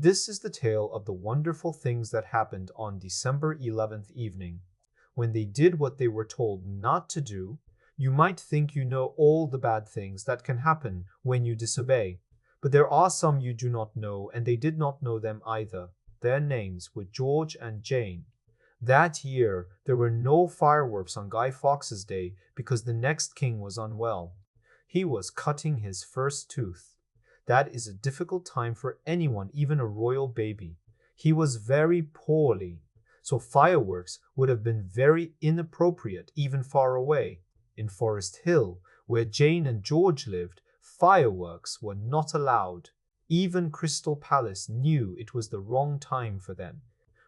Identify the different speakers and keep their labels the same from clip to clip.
Speaker 1: This is the tale of the wonderful things that happened on December 11th evening. When they did what they were told not to do, you might think you know all the bad things that can happen when you disobey. But there are some you do not know, and they did not know them either. Their names were George and Jane. That year, there were no fireworks on Guy Fawkes' Day because the next king was unwell. He was cutting his first tooth. That is a difficult time for anyone, even a royal baby. He was very poorly, so fireworks would have been very inappropriate even far away. In Forest Hill, where Jane and George lived, fireworks were not allowed. Even Crystal Palace knew it was the wrong time for them.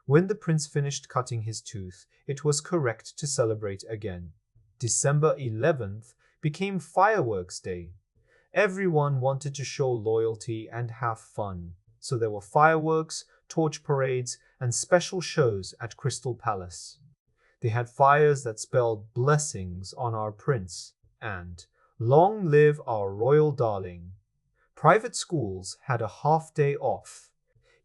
Speaker 1: When the prince finished cutting his tooth, it was correct to celebrate again. December 11th became Fireworks Day. Everyone wanted to show loyalty and have fun, so there were fireworks, torch parades, and special shows at Crystal Palace. They had fires that spelled blessings on our prince and long live our royal darling. Private schools had a half day off.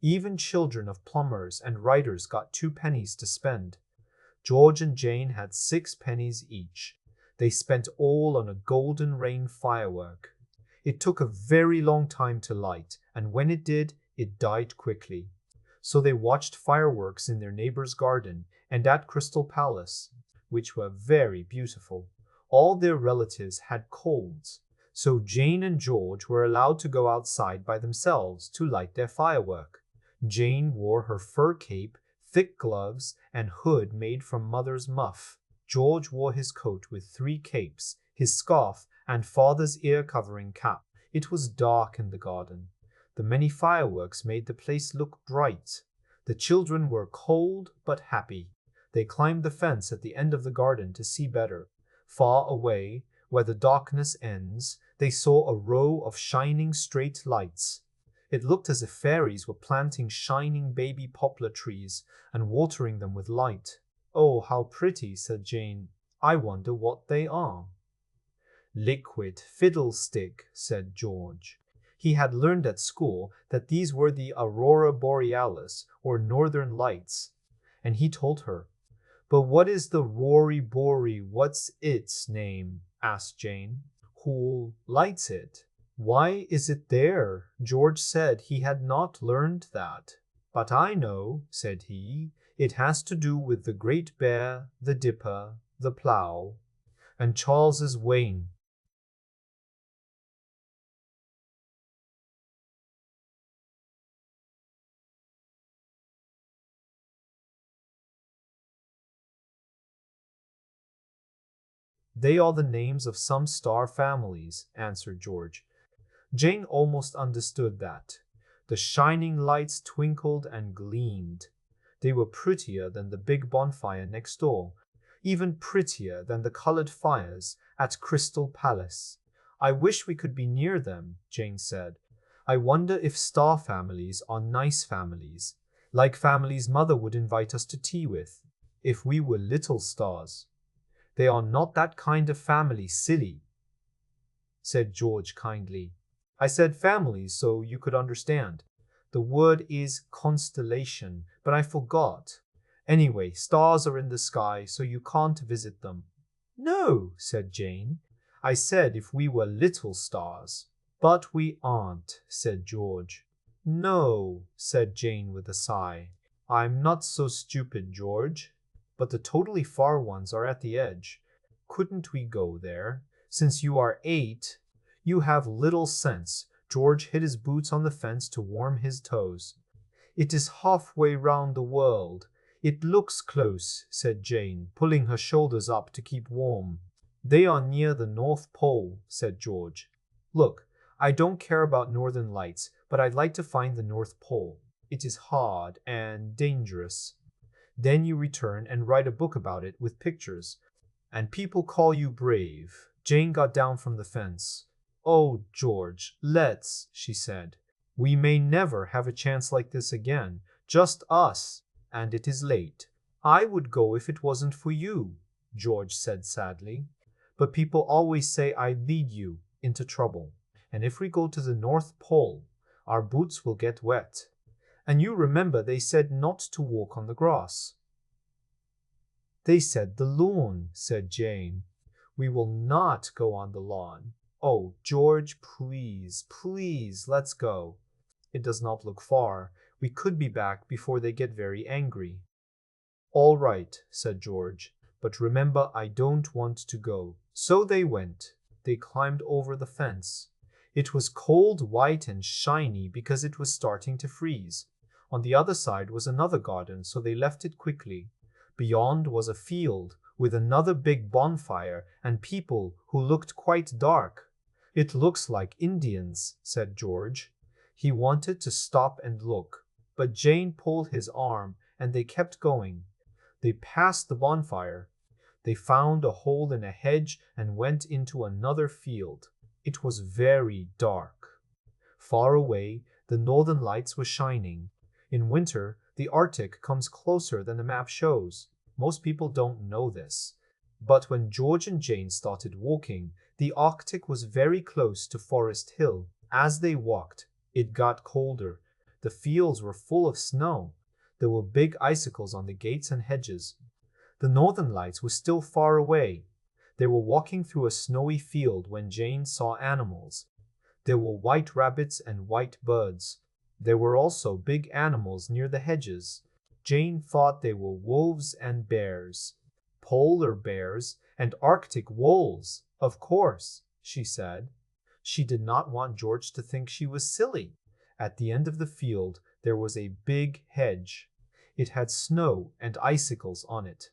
Speaker 1: Even children of plumbers and writers got 2 pennies to spend. George and Jane had 6 pennies each. They spent all on a golden rain firework. It took a very long time to light, and when it did, it died quickly. So they watched fireworks in their neighbor's garden and at Crystal Palace, which were very beautiful. All their relatives had colds, so Jane and George were allowed to go outside by themselves to light their firework. Jane wore her fur cape, thick gloves, and hood made from mother's muff. George wore his coat with 3 capes, his scarf, and father's ear-covering cap. It was dark in the garden. The many fireworks made the place look bright. The children were cold but happy. They climbed the fence at the end of the garden to see better. Far away, where the darkness ends, they saw a row of shining straight lights. It looked as if fairies were planting shining baby poplar trees and watering them with light. "Oh, how pretty," said Jane. "I wonder what they are." "Liquid fiddlestick," said George. He had learned at school that these were the aurora borealis, or northern lights, and he told her. "But what is the Rory Bory? What's its name?" asked Jane. "Who lights it?" "Why is it there?" George said he had not learned that. "But I know," said he. "It has to do with the Great Bear, the Dipper, the Plough, and Charles's Wain." "They are the names of some star families," answered George. Jane almost understood that. The shining lights twinkled and gleamed. They were prettier than the big bonfire next door, even prettier than the colored fires at Crystal Palace. "I wish we could be near them," Jane said. "I wonder if star families are nice families, like families Mother would invite us to tea with, if we were little stars." "They are not that kind of family, silly," said George kindly. "I said families so you could understand. The word is constellation, but I forgot. Anyway, stars are in the sky, so you can't visit them." "No," said Jane. "I said if we were little stars." "But we aren't," said George. "No," said Jane with a sigh. "I'm not so stupid, George. But the totally far ones are at the edge. Couldn't we go there? Since you are 8, you have little sense." George hid his boots on the fence to warm his toes. "It is halfway round the world. It looks close," said Jane, pulling her shoulders up to keep warm. "They are near the North Pole," said George. "Look, I don't care about northern lights, but I'd like to find the North Pole. It is hard and dangerous. Then you return and write a book about it with pictures. And people call you brave." Jane got down from the fence. "Oh, George, let's," she said. "We may never have a chance like this again. Just us, and it is late." "I would go if it wasn't for you," George said sadly. "But people always say I lead you into trouble. And if we go to the North Pole, our boots will get wet. And you remember they said not to walk on the grass. They said the lawn, said Jane. We will not go on the lawn. Oh, George, please, please, let's go. It does not look far. We could be back before they get very angry. All right, said George, but remember I don't want to go. So they went. They climbed over the fence. It was cold, white, and shiny because it was starting to freeze. On the other side was another garden, so they left it quickly. Beyond was a field with another big bonfire and people who looked quite dark. It looks like Indians, said George. He wanted to stop and look, but Jane pulled his arm and they kept going. They passed the bonfire. They found a hole in a hedge and went into another field. It was very dark. Far away, the northern lights were shining. In winter, the Arctic comes closer than the map shows. Most people don't know this. But when George and Jane started walking, the Arctic was very close to Forest Hill. As they walked, it got colder. The fields were full of snow. There were big icicles on the gates and hedges. The northern lights were still far away. They were walking through a snowy field when Jane saw animals. There were white rabbits and white birds. There were also big animals near the hedges. Jane thought they were wolves and bears. Polar bears and Arctic wolves, of course, she said. She did not want George to think she was silly. At the end of the field, there was a big hedge. It had snow and icicles on it.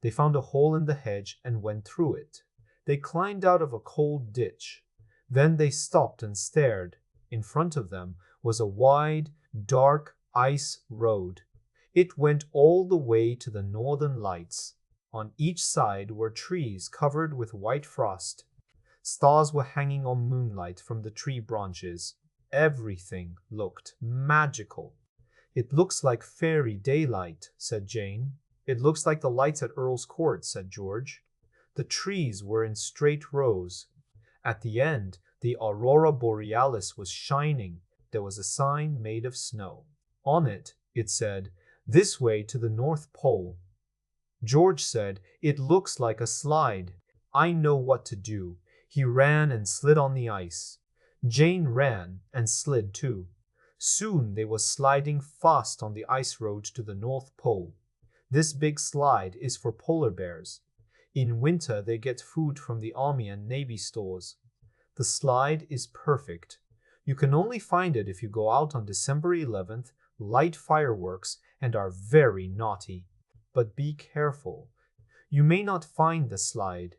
Speaker 1: They found a hole in the hedge and went through it. They climbed out of a cold ditch. Then they stopped and stared. In front of them was a wide, dark ice road. It went all the way to the northern lights. On each side were trees covered with white frost. Stars were hanging on moonlight from the tree branches. Everything looked magical. It looks like fairy daylight, said Jane. It looks like the lights at Earl's Court, said George. The trees were in straight rows. At the end, the aurora borealis was shining. There was a sign made of snow. On it, it said, "This way to the North Pole." George said, "It looks like a slide. I know what to do." He ran and slid on the ice. Jane ran and slid too. Soon they were sliding fast on the ice road to the North Pole. This big slide is for polar bears. In winter, they get food from the Army and Navy stores. The slide is perfect. You can only find it if you go out on December 11th, light fireworks, and are very naughty. But be careful. You may not find the slide.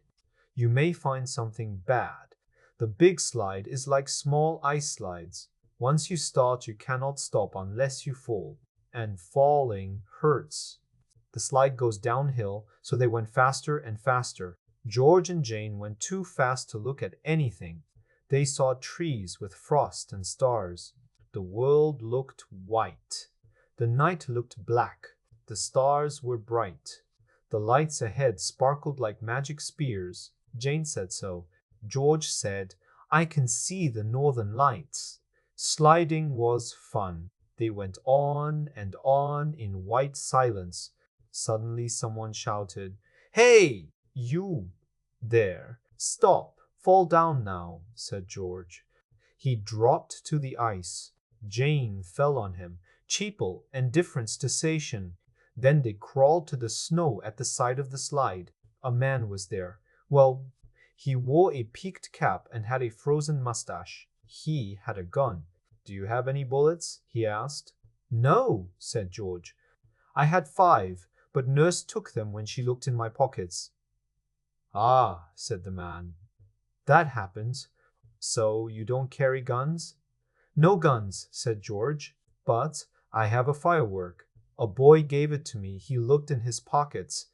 Speaker 1: You may find something bad. The big slide is like small ice slides. Once you start, you cannot stop unless you fall. And falling hurts. The slide goes downhill, so they went faster and faster. George and Jane went too fast to look at anything. They saw trees with frost and stars. The world looked white. The night looked black. The stars were bright. The lights ahead sparkled like magic spears. Jane said so. George said, "I can see the northern lights." Sliding was fun. They went on and on in white silence. Suddenly someone shouted, "Hey, you there! Stop! Fall down now," said George. He dropped to the ice. Jane fell on him, cheaple and difference to station. Then they crawled to the snow at the side of the slide. A man was there. Well, he wore a peaked cap and had a frozen mustache. He had a gun. "Do you have any bullets?" he asked. "No," said George. "I had 5, but Nurse took them when she looked in my pockets." "Ah," said the man. "That happens. So you don't carry guns?" "No guns," said George, "but I have a firework. A boy gave it to me. He looked in his pockets."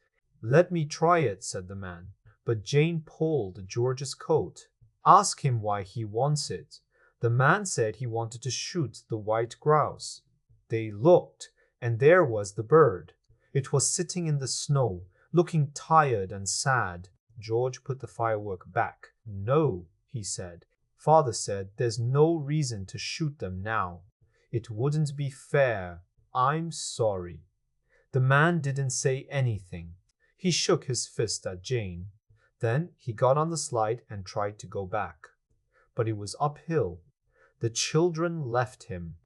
Speaker 1: "Let me try it," said the man. But Jane pulled George's coat. "Ask him why he wants it." The man said he wanted to shoot the white grouse. They looked, and there was the bird. It was sitting in the snow, looking tired and sad. George put the firework back. "No," he said. "Father said there's no reason to shoot them now. It wouldn't be fair. I'm sorry. The man didn't say anything. He shook his fist at Jane. Then he got on the slide and tried to go back. But it was uphill. The children left him.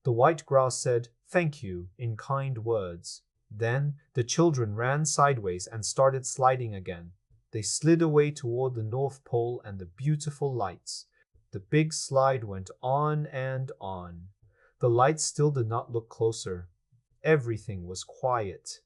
Speaker 1: The white grouse said, "Thank you," in kind words. Then the children ran sideways and started sliding again. They slid away toward the North Pole and the beautiful lights. The big slide went on and on. The lights still did not look closer. Everything was quiet.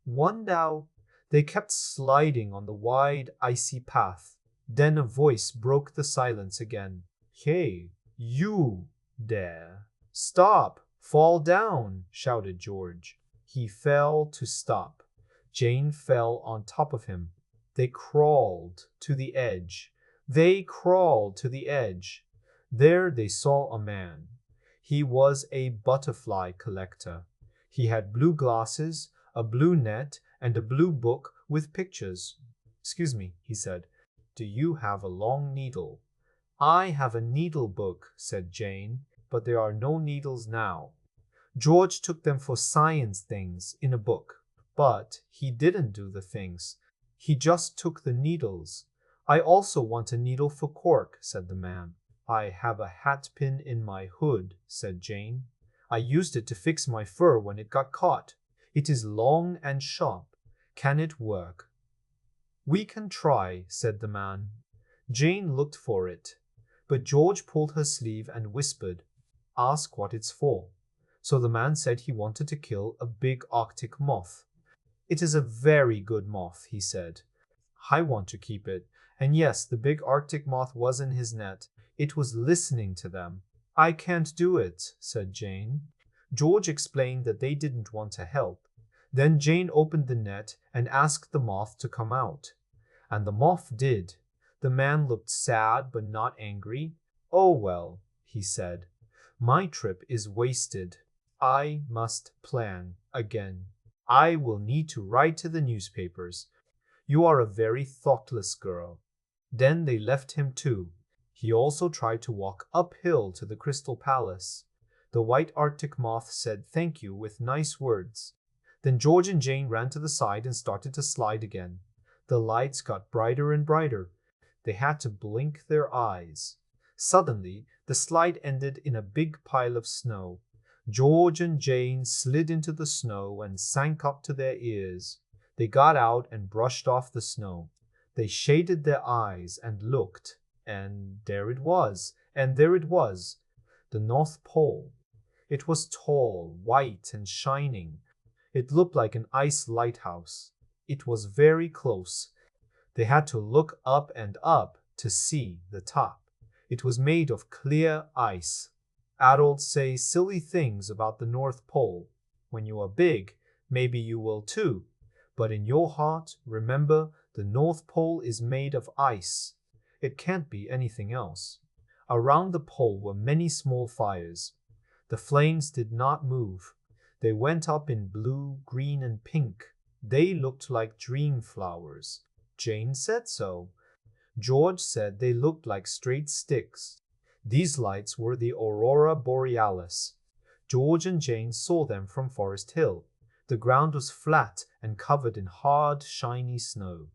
Speaker 1: One now, they kept sliding on the wide, icy path. Then a voice broke the silence again. "Hey, you there! Stop! Fall down!" shouted George. He fell to stop. Jane fell on top of him. They crawled to the edge. They crawled to the edge. There they saw a man. He was a butterfly collector. He had blue glasses, a blue net, and a blue book with pictures. "Excuse me," he said. "Do you have a long needle?" "I have a needle book," said Jane, "but there are no needles now." George took them for science things in a book, but he didn't do the things. He just took the needles. "I also want a needle for cork," said the man. "I have a hat pin in my hood," said Jane. "I used it to fix my fur when it got caught. It is long and sharp. Can it work?" "We can try," said the man. Jane looked for it, but George pulled her sleeve and whispered, "Ask what it's for." So the man said he wanted to kill a big Arctic moth. "It is a very good moth," he said. "I want to keep it." And yes, the big Arctic moth was in his net. It was listening to them. "I can't do it," said Jane. George explained that they didn't want to help. Then Jane opened the net and asked the moth to come out. And the moth did. The man looked sad but not angry. "Oh well," he said. "My trip is wasted. I must plan again. I will need to write to the newspapers. You are a very thoughtless girl." Then they left him too. He also tried to walk uphill to the Crystal Palace. The white Arctic moth said thank you with nice words. Then George and Jane ran to the side and started to slide again. The lights got brighter and brighter. They had to blink their eyes. Suddenly, the slide ended in a big pile of snow. George and Jane slid into the snow and sank up to their ears. They got out and brushed off the snow. They shaded their eyes and looked, and there it was, the North Pole. It was tall, white, and shining. It looked like an ice lighthouse. It was very close. They had to look up and up to see the top. It was made of clear ice. Adults say silly things about the North Pole. When you are big, maybe you will too. But in your heart, remember, the North Pole is made of ice. It can't be anything else. Around the pole were many small fires. The flames did not move. They went up in blue, green, and pink. They looked like dream flowers. Jane said so. George said they looked like straight sticks. These lights were the Aurora Borealis. George and Jane saw them from Forest Hill. The ground was flat and covered in hard, shiny snow.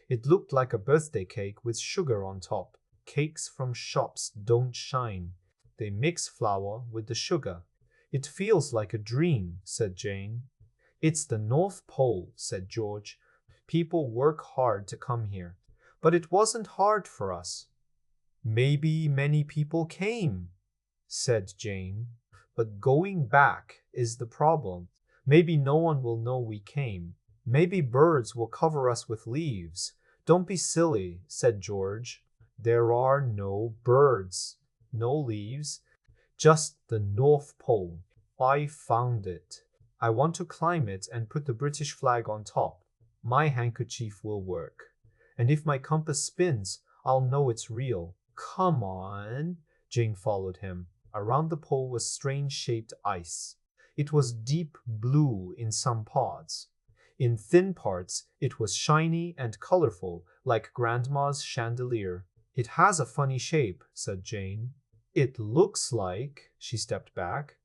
Speaker 1: It looked like a birthday cake with sugar on top. Cakes from shops don't shine. They mix flour with the sugar. "It feels like a dream," said Jane. "It's the North Pole," said George. "People work hard to come here. But it wasn't hard for us." "Maybe many people came," said Jane. "But going back is the problem. Maybe no one will know we came. Maybe birds will cover us with leaves." "Don't be silly," said George. "There are no birds, no leaves, just the North Pole. I found it. I want to climb it and put the British flag on top. My handkerchief will work. And if my compass spins, I'll know it's real." "Come on." Jane followed him. Around the pole was strange-shaped ice. It was deep blue in some parts. In thin parts, it was shiny and colorful, like Grandma's chandelier. "It has a funny shape," said Jane. "It looks like—" She stepped back.